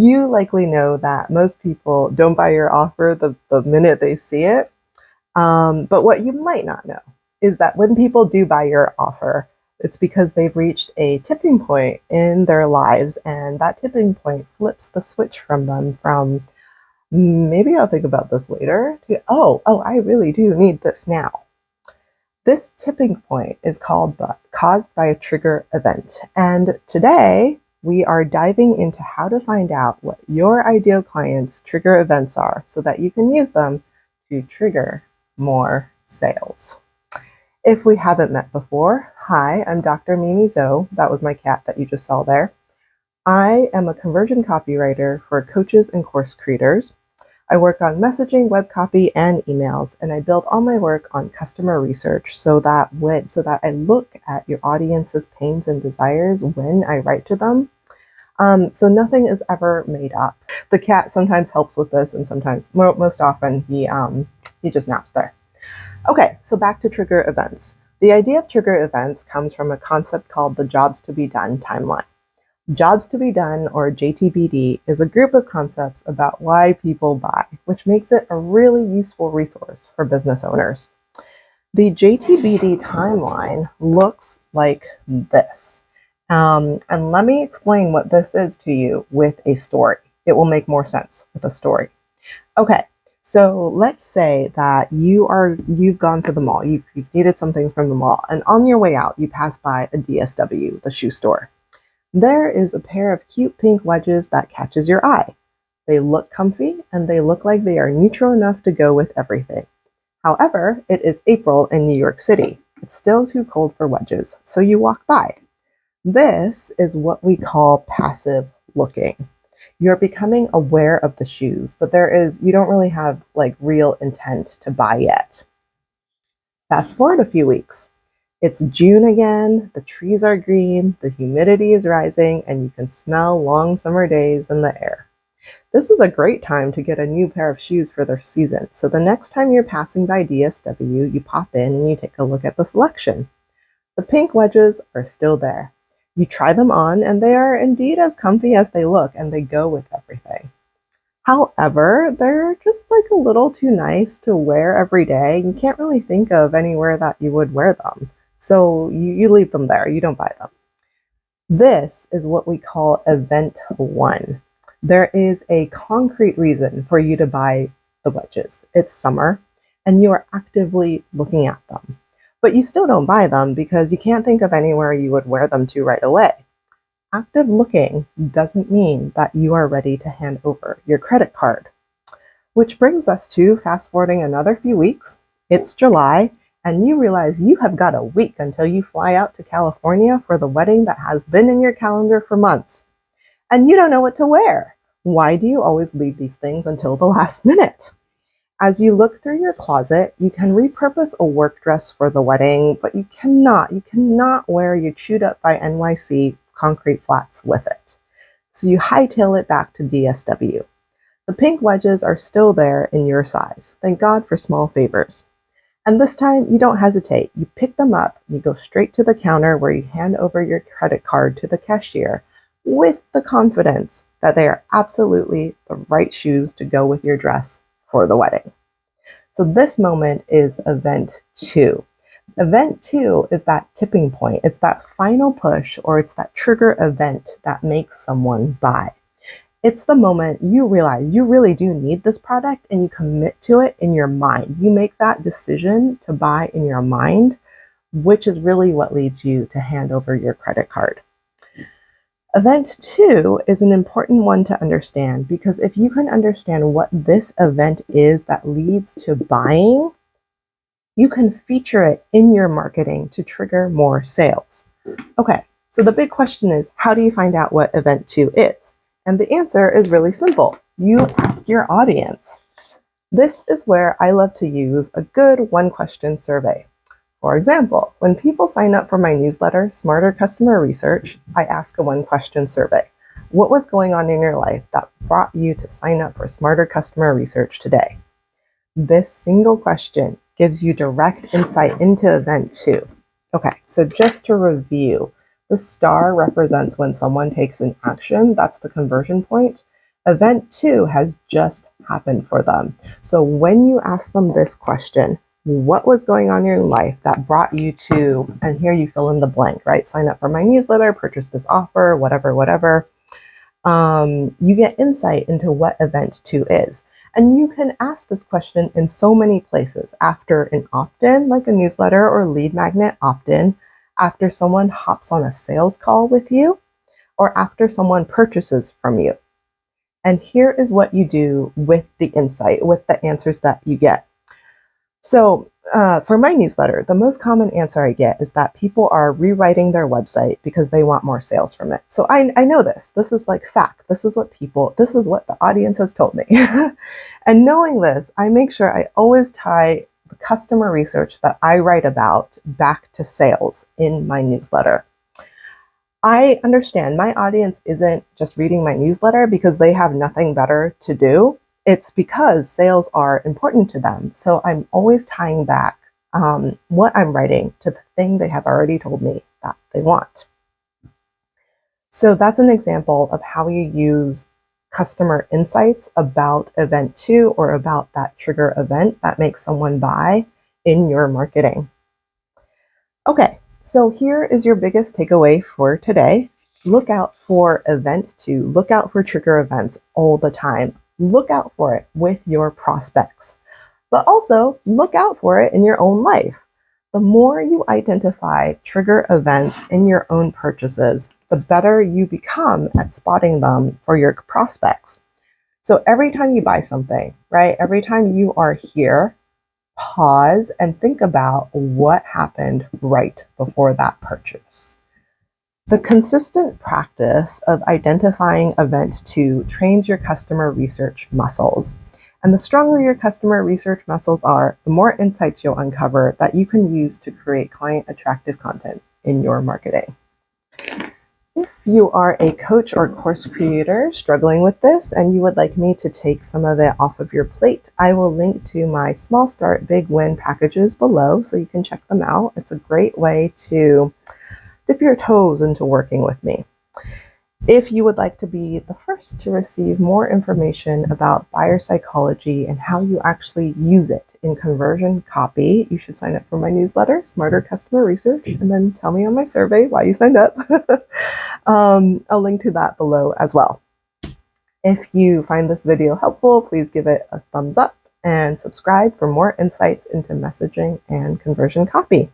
You likely know that most people don't buy your offer the minute they see it. But what you might not know is that when people do buy your offer, it's because they've reached a tipping point in their lives, and that tipping point flips the switch from them from maybe I'll think about this later to I really do need this now. This tipping point is caused by a trigger event. And today we are diving into how to find out what your ideal client's trigger events are so that you can use them to trigger more sales. If we haven't met before, hi, I'm Dr. Mimi Zoe. That was my cat that you just saw there. I am a conversion copywriter for coaches and course creators. I work on messaging, web copy, and emails, and I build all my work on customer research so that I look at your audience's pains and desires when I write to them. So nothing is ever made up. The cat sometimes helps with this, and sometimes, most often, he just naps there. Okay, so back to trigger events. The idea of trigger events comes from a concept called the jobs to be done timeline. Jobs to be done, or JTBD, is a group of concepts about why people buy, which makes it a really useful resource for business owners. The JTBD timeline looks like this. And let me explain what this is to you with a story. It will make more sense with a story. Okay, so let's say that you've gone to the mall, you've needed something from the mall, and on your way out, you pass by a DSW, the shoe store. There is a pair of cute pink wedges that catches your eye. They look comfy and they look like they are neutral enough to go with everything. However, it is April in New York City. It's still too cold for wedges, so you walk by. This is what we call passive looking. You're becoming aware of the shoes, but you don't really have real intent to buy yet. Fast forward a few weeks. It's June again, the trees are green, the humidity is rising, and you can smell long summer days in the air. This is a great time to get a new pair of shoes for their season, so the next time you're passing by DSW, you pop in and you take a look at the selection. The pink wedges are still there. You try them on, and they are indeed as comfy as they look, and they go with everything. However, they're just a little too nice to wear every day. You can't really think of anywhere that you would wear them. So you leave them there, you don't buy them. This is what we call event one. There is a concrete reason for you to buy the wedges. It's summer and you are actively looking at them. But you still don't buy them because you can't think of anywhere you would wear them to right away. Active looking doesn't mean that you are ready to hand over your credit card. Which brings us to fast forwarding another few weeks. It's July. And you realize you have got a week until you fly out to California for the wedding that has been in your calendar for months. And you don't know what to wear. Why do you always leave these things until the last minute? As you look through your closet, you can repurpose a work dress for the wedding, but you cannot wear your chewed up by NYC concrete flats with it. So you hightail it back to DSW. The pink wedges are still there in your size. Thank God for small favors. And this time, you don't hesitate. You pick them up, you go straight to the counter where you hand over your credit card to the cashier with the confidence that they are absolutely the right shoes to go with your dress for the wedding. So this moment is event two. Event two is that tipping point. It's that final push, or it's that trigger event that makes someone buy. It's the moment you realize you really do need this product and you commit to it in your mind. You make that decision to buy in your mind, which is really what leads you to hand over your credit card. Event two is an important one to understand because if you can understand what this event is that leads to buying, you can feature it in your marketing to trigger more sales. Okay, so the big question is, how do you find out what event two is? And the answer is really simple. You ask your audience. This is where I love to use a good one-question survey. For example, when people sign up for my newsletter, Smarter Customer Research, I ask a one-question survey. What was going on in your life that brought you to sign up for Smarter Customer Research today? This single question gives you direct insight into event two. Okay, so just to review, the star represents when someone takes an action, that's the conversion point. Event 2 has just happened for them. So when you ask them this question, what was going on in your life that brought you to, and here you fill in the blank, right? Sign up for my newsletter, purchase this offer, whatever, whatever. You get insight into what event 2 is. And you can ask this question in so many places: after an opt-in, like a newsletter or lead magnet opt-in, after someone hops on a sales call with you, or after someone purchases from you. And here is what you do with the insight, with the answers that you get. So for my newsletter, the most common answer I get is that people are rewriting their website because they want more sales from it. So I know this. This is like fact. This is what the audience has told me. And knowing this, I make sure I always tie the customer research that I write about back to sales in my newsletter. I understand my audience isn't just reading my newsletter because they have nothing better to do. It's because sales are important to them. So I'm always tying back what I'm writing to the thing they have already told me that they want. So that's an example of how you use customer insights about event 2 or about that trigger event that makes someone buy in your marketing. Okay. So here is your biggest takeaway for today. Look out for event 2. Look out for trigger events all the time. Look out for it with your prospects, but also look out for it in your own life. The more you identify trigger events in your own purchases, the better you become at spotting them for your prospects. So every time you buy something, right? Every time you are here, pause and think about what happened right before that purchase. The consistent practice of identifying event 2 trains your customer research muscles. And the stronger your customer research muscles are, the more insights you'll uncover that you can use to create client attractive content in your marketing. If you are a coach or course creator struggling with this and you would like me to take some of it off of your plate, I will link to my Small Start Big Win packages below so you can check them out. It's a great way to dip your toes into working with me. If you would like to be the first to receive more information about buyer psychology and how you actually use it in conversion copy, you should sign up for my newsletter, Smarter Customer Research, and then tell me on my survey why you signed up. I'll link to that below as well. If you find this video helpful, please give it a thumbs up and subscribe for more insights into messaging and conversion copy.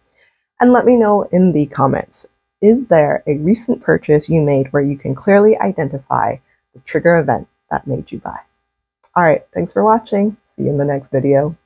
And let me know in the comments, is there a recent purchase you made where you can clearly identify the trigger event that made you buy? All right, thanks for watching. See you in the next video.